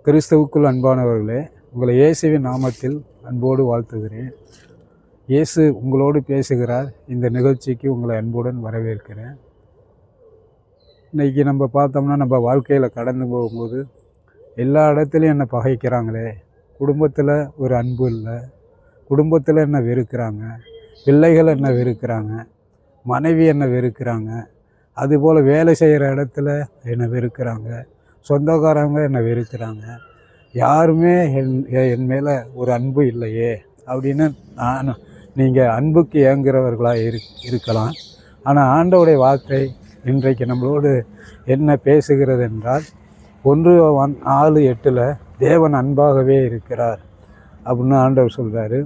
கிறிஸ்துவுக்குள் அன்பானவர்களே, உங்களை இயேசுவின் நாமத்தில் அன்போடு வாழ்த்துகிறேன். இயேசு உங்களோடு பேசுகிறார். இந்த நிகழ்ச்சிக்கு உங்களை அன்புடன் வரவேற்கிறேன். இன்றைக்கி நம்ம பார்த்தோம்னா, நம்ம வாழ்க்கையில் கடந்து போகும்போது எல்லா இடத்துலையும் என்னை பகைக்கிறாங்களே, குடும்பத்தில் ஒரு அன்பு இல்லை, குடும்பத்தில் என்னை வெறுக்கிறாங்க, பிள்ளைகள் என்னை வெறுக்கிறாங்க, மனைவி என்னை வெறுக்கிறாங்க, அதுபோல் வேலை செய்கிற இடத்துல என்னை வெறுக்கிறாங்க, சொந்தக்காரங்க என்னை வெறுக்கிறாங்க, யாருமே என் மேலே ஒரு அன்பு இல்லையே அப்படின்னு நீங்கள் அன்புக்கு ஏங்குறவர்களாக இருக்கலாம். ஆனால் ஆண்டவருடைய வார்த்தை இன்றைக்கு நம்மளோடு என்ன பேசுகிறது என்றால், 1:4-8 தேவன் அன்பாகவே இருக்கிறார் அப்படின்னு ஆண்டவர் சொல்கிறாரு.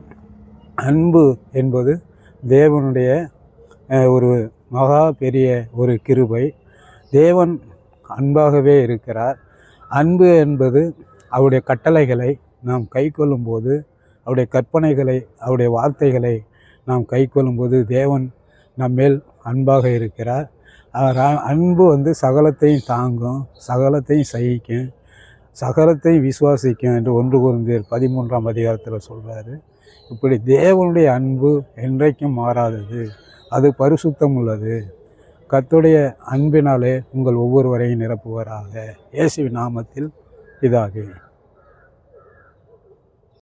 அன்பு என்பது தேவனுடைய ஒரு மகா பெரிய ஒரு கிருபை. தேவன் அன்பாகவே இருக்கிறார். அன்பு என்பது அவருடைய கட்டளைகளை நாம் கைக்கொள்ளும்போது, அவருடைய கற்பனைகளை, அவருடைய வார்த்தைகளை நாம் கைக்கொள்ளும்போது தேவன் நம்மேல் அன்பாக இருக்கிறார். அன்பு சகலத்தையும் தாங்கும், சகலத்தையும் சகிக்கும், சகலத்தையும் விசுவாசிக்கும் என்று 1 கொரிந்தியர் 13 சொல்கிறாரு. இப்படி தேவனுடைய அன்பு என்றைக்கும் மாறாதது, அது பரிசுத்தம் உள்ளது. கர்த்தருடைய அன்பினாலே உங்கள் ஒவ்வொருவரையும் நிரப்புவாராக. இயேசுவின் நாமத்தில் பிதாவே.